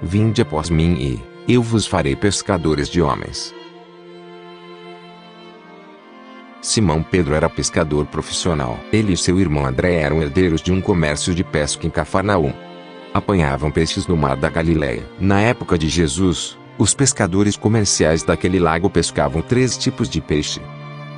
Vinde após mim e eu vos farei pescadores de homens. Simão Pedro era pescador profissional. Ele e seu irmão André eram herdeiros de um comércio de pesca em Cafarnaum. Apanhavam peixes no mar da Galileia. Na época de Jesus, os pescadores comerciais daquele lago pescavam 3 tipos de peixe.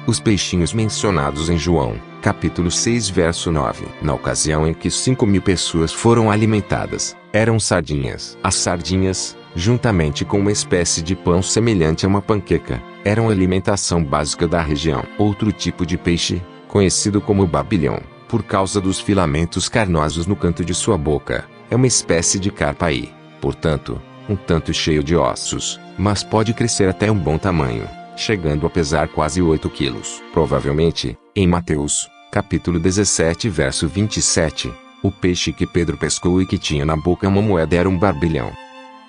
Os peixinhos mencionados em João, capítulo 6, verso 9. Na ocasião em que 5.000 pessoas foram alimentadas, eram sardinhas. As sardinhas, juntamente com uma espécie de pão semelhante a uma panqueca, eram a alimentação básica da região. Outro tipo de peixe, conhecido como babilhão, por causa dos filamentos carnosos no canto de sua boca, é uma espécie de carpa-aí, portanto, um tanto cheio de ossos, mas pode crescer até um bom tamanho, chegando a pesar quase 8 quilos. Provavelmente, em Mateus, capítulo 17, verso 27, o peixe que Pedro pescou e que tinha na boca uma moeda era um barbilhão.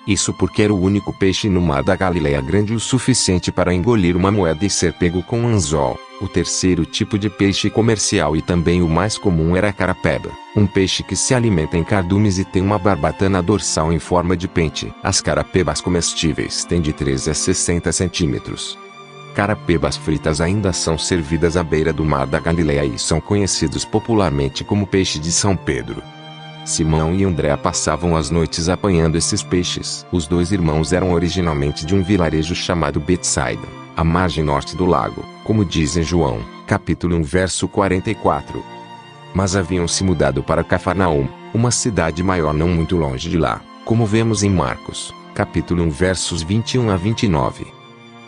Isso porque era o único peixe no mar da Galileia grande o suficiente para engolir uma moeda e ser pego com um anzol. O terceiro tipo de peixe comercial e também o mais comum era a carapeba, um peixe que se alimenta em cardumes e tem uma barbatana dorsal em forma de pente. As carapebas comestíveis têm de 13 a 60 centímetros. Carapebas fritas ainda são servidas à beira do mar da Galileia e são conhecidos popularmente como peixe de São Pedro. Simão e André passavam as noites apanhando esses peixes. Os 2 irmãos eram originalmente de um vilarejo chamado Betsaida, à margem norte do lago, como diz em João, capítulo 1, verso 44. Mas haviam se mudado para Cafarnaum, uma cidade maior não muito longe de lá, como vemos em Marcos, capítulo 1, versos 21 a 29.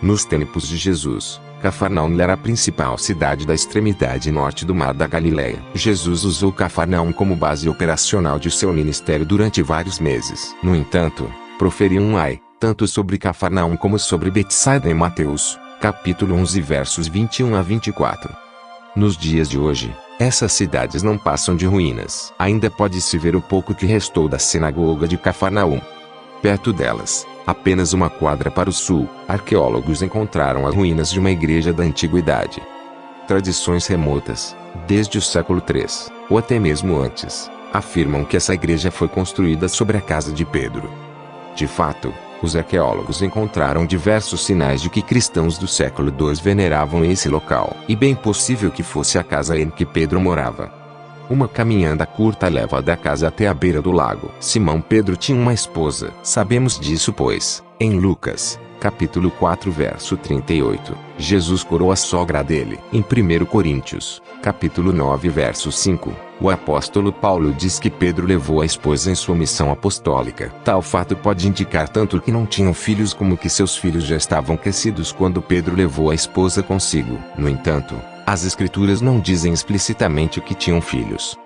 Nos tempos de Jesus, Cafarnaum era a principal cidade da extremidade norte do mar da Galileia. Jesus usou Cafarnaum como base operacional de seu ministério durante vários meses. No entanto, proferiu um ai, tanto sobre Cafarnaum como sobre Betsaida em Mateus, capítulo 11, versos 21 a 24. Nos dias de hoje, essas cidades não passam de ruínas. Ainda pode-se ver o pouco que restou da sinagoga de Cafarnaum. Perto delas, apenas uma quadra para o sul, arqueólogos encontraram as ruínas de uma igreja da antiguidade. Tradições remotas, desde o século III, ou até mesmo antes, afirmam que essa igreja foi construída sobre a casa de Pedro. De fato, os arqueólogos encontraram diversos sinais de que cristãos do século II veneravam esse local, e bem possível que fosse a casa em que Pedro morava. Uma caminhada curta leva da casa até a beira do lago. Simão Pedro tinha uma esposa. Sabemos disso pois, em Lucas, capítulo 4, verso 38, Jesus curou a sogra dele. Em 1 Coríntios, capítulo 9, verso 5, o apóstolo Paulo diz que Pedro levou a esposa em sua missão apostólica. Tal fato pode indicar tanto que não tinham filhos como que seus filhos já estavam crescidos quando Pedro levou a esposa consigo. No entanto, as escrituras não dizem explicitamente que tinham filhos.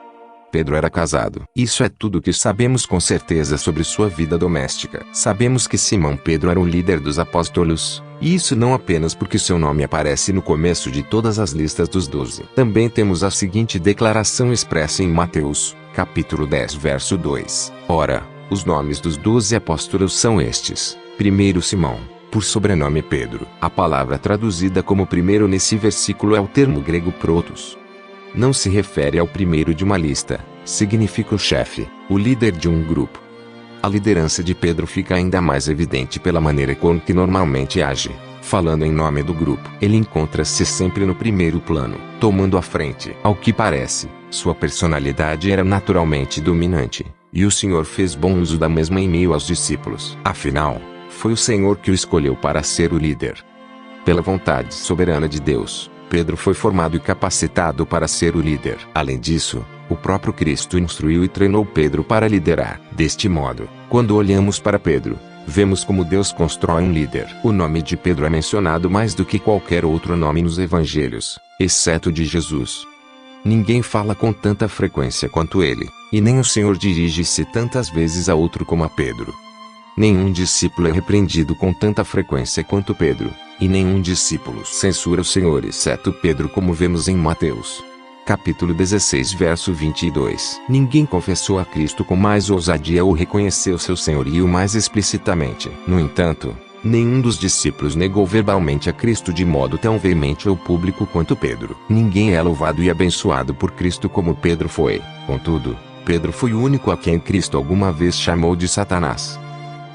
Pedro era casado. Isso é tudo o que sabemos com certeza sobre sua vida doméstica. Sabemos que Simão Pedro era o líder dos apóstolos, e isso não apenas porque seu nome aparece no começo de todas as listas dos 12. Também temos a seguinte declaração expressa em Mateus, capítulo 10, verso 2. Ora, os nomes dos 12 apóstolos são estes. Primeiro Simão, por sobrenome Pedro. A palavra traduzida como primeiro nesse versículo é o termo grego protos. Não se refere ao primeiro de uma lista, significa o chefe, o líder de um grupo. A liderança de Pedro fica ainda mais evidente pela maneira com que normalmente age, falando em nome do grupo. Ele encontra-se sempre no primeiro plano, tomando a frente. Ao que parece, sua personalidade era naturalmente dominante, e o Senhor fez bom uso da mesma em meio aos discípulos. Afinal, foi o Senhor que o escolheu para ser o líder. Pela vontade soberana de Deus, Pedro foi formado e capacitado para ser o líder. Além disso, o próprio Cristo instruiu e treinou Pedro para liderar. Deste modo, quando olhamos para Pedro, vemos como Deus constrói um líder. O nome de Pedro é mencionado mais do que qualquer outro nome nos evangelhos, exceto de Jesus. Ninguém fala com tanta frequência quanto ele, e nem o Senhor dirige-se tantas vezes a outro como a Pedro. Nenhum discípulo é repreendido com tanta frequência quanto Pedro, e nenhum discípulo censura o Senhor exceto Pedro, como vemos em Mateus, capítulo 16, verso 22. Ninguém confessou a Cristo com mais ousadia ou reconheceu seu senhorio mais explicitamente. No entanto, nenhum dos discípulos negou verbalmente a Cristo de modo tão veemente ao público quanto Pedro. Ninguém é louvado e abençoado por Cristo como Pedro foi. Contudo, Pedro foi o único a quem Cristo alguma vez chamou de Satanás.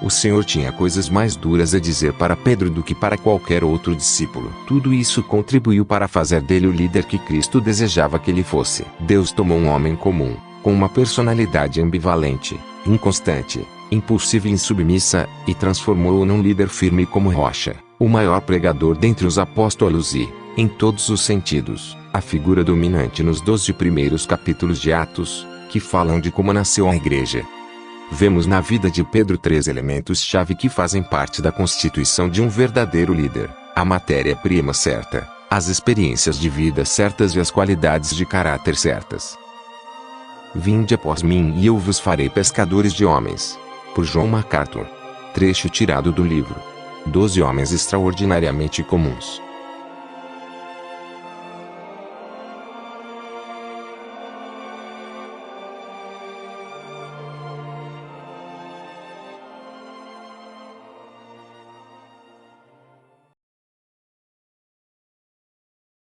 O Senhor tinha coisas mais duras a dizer para Pedro do que para qualquer outro discípulo. Tudo isso contribuiu para fazer dele o líder que Cristo desejava que ele fosse. Deus tomou um homem comum, com uma personalidade ambivalente, inconstante, impulsiva e insubmissa, e transformou-o num líder firme como rocha, o maior pregador dentre os apóstolos e, em todos os sentidos, a figura dominante nos 12 primeiros capítulos de Atos, que falam de como nasceu a igreja. Vemos na vida de Pedro 3 elementos-chave que fazem parte da constituição de um verdadeiro líder: a matéria-prima certa, as experiências de vida certas e as qualidades de caráter certas. Vinde após mim e eu vos farei pescadores de homens. Por John MacArthur. Trecho tirado do livro 12 Homens Extraordinariamente Comuns.